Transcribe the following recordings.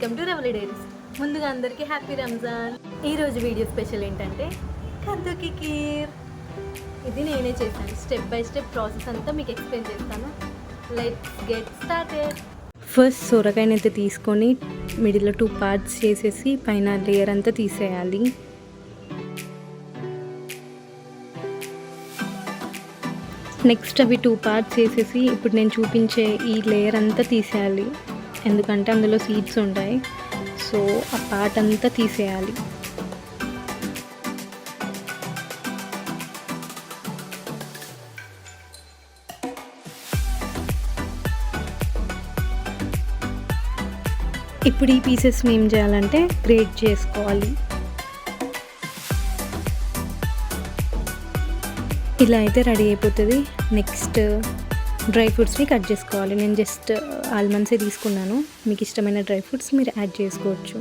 Welcome to Ravali diaries. ముందుగా అందరికీ happy Ramzan. ఈరోజు వీడియో స్పెషల్ ఏంటంటే కద్దుకి కీర్. ఇది నేనే చేశాను. స్టెప్ బై స్టెప్ ప్రాసెస్ అంతా మీకు ఎక్స్ప్లెయిన్ చేస్తాను. Let's get started. ఫస్ట్ సొరకాయని అయితే తీసుకొని మిడిల్లో 2 పార్ట్స్ చేసేసి పైన లేయర్ అంతా తీసేయాలి. నెక్స్ట్ అవి 2 పార్ట్స్ చేసేసి ఇప్పుడు నేను చూపించే ఈ లేయర్ అంతా తీసేయాలి. ఎందుకంటే అందులో సీడ్స్ ఉంటాయి, సో ఆ పార్ట్ అంతా తీసేయాలి. ఇప్పుడు ఈ పీసెస్ని ఏం చేయాలంటే గ్రేట్ చేసుకోవాలి. ఇలా అయితే రెడీ అయిపోతుంది. నెక్స్ట్ డ్రై ఫ్రూట్స్ని కట్ చేసుకోవాలి. నేను జస్ట్ ఆల్మండ్సే తీసుకున్నాను. మీకు ఇష్టమైన డ్రై ఫ్రూట్స్ మీరు యాడ్ చేసుకోవచ్చు.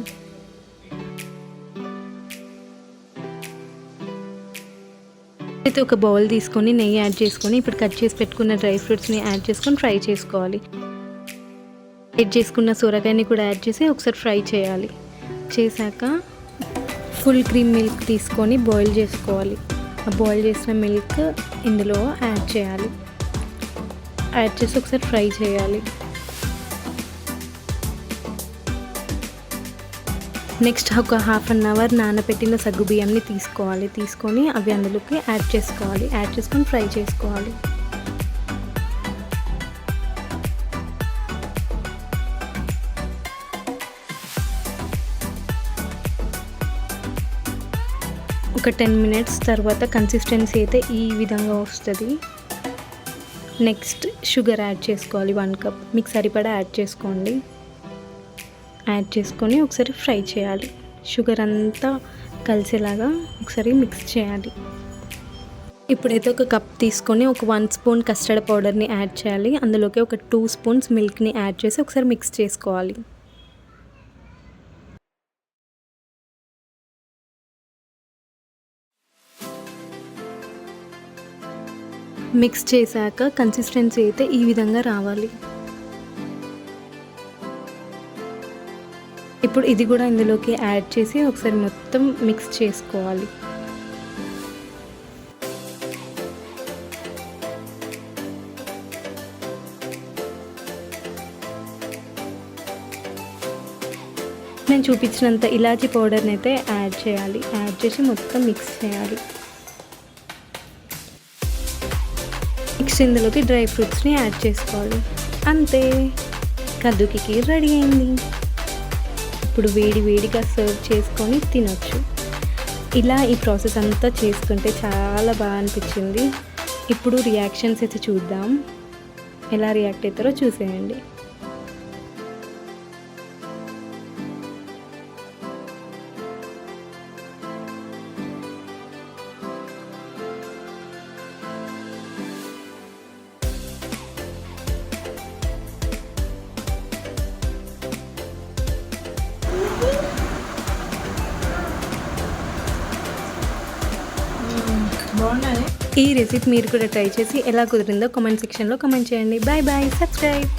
అయితే ఒక బౌల్ తీసుకొని నెయ్యి యాడ్ చేసుకొని ఇప్పుడు కట్ చేసి పెట్టుకున్న డ్రై ఫ్రూట్స్ని యాడ్ చేసుకొని ఫ్రై చేసుకోవాలి. యాడ్ చేసుకున్న సొరకాయని కూడా యాడ్ చేసి ఒకసారి ఫ్రై చేయాలి. చేశాక ఫుల్ క్రీమ్ మిల్క్ తీసుకొని బాయిల్ చేసుకోవాలి. ఆ బాయిల్ చేసిన మిల్క్ ఇందులో యాడ్ చేయాలి. యాడ్ చేసి ఒకసారి ఫ్రై చేయాలి. నెక్స్ట్ ఒక 1/2 అవర్ నానబెట్టిన సగ్గుబియ్యంని తీసుకోవాలి. తీసుకొని అవి అందులోకి యాడ్ చేసుకోవాలి. యాడ్ చేసుకొని ఫ్రై చేసుకోవాలి. ఒక 10 మినిట్స్ తర్వాత కన్సిస్టెన్సీ అయితే ఈ విధంగా వస్తుంది. నెక్స్ట్ షుగర్ యాడ్ చేసుకోవాలి. 1 కప్ మీకు సరిపడా యాడ్ చేసుకోండి. యాడ్ చేసుకొని ఒకసారి ఫ్రై చేయాలి. షుగర్ అంతా కలిసేలాగా ఒకసారి మిక్స్ చేయాలి. ఇప్పుడైతే ఒక కప్ తీసుకొని ఒక 1 స్పూన్ కస్టర్డ్ పౌడర్ని యాడ్ చేయాలి. అందులోకి ఒక 2 స్పూన్స్ మిల్క్ని యాడ్ చేసి ఒకసారి మిక్స్ చేసుకోవాలి. మిక్స్ చేశాక కన్సిస్టెన్సీ అయితే ఈ విధంగా రావాలి. ఇప్పుడు ఇది కూడా ఇందులోకి యాడ్ చేసి ఒకసారి మొత్తం మిక్స్ చేసుకోవాలి. నేను చూపించినంత ఇలాచీ పౌడర్ని అయితే యాడ్ చేయాలి. యాడ్ చేసి మొత్తం మిక్స్ చేయాలి. నెక్స్ట్ ఇందులోకి డ్రై ఫ్రూట్స్ని యాడ్ చేసుకోవాలి. అంతే, కద్దుకి కీర్ రెడీ అయింది. ఇప్పుడు వేడిగా సర్వ్ చేసుకొని తినొచ్చు. ఇలా ఈ ప్రాసెస్ అంతా చేస్తుంటే చాలా బాగా అనిపించింది. ఇప్పుడు రియాక్షన్స్ అయితే చూద్దాం. ఎలా రియాక్ట్ అవుతారో చూసేయండి. ఈ రెసిపీ మీరు కూడా ట్రై చేసి ఎలా కుదిరిందో కామెంట్ సెక్షన్లో కామెంట్ చేయండి. Bye bye, subscribe.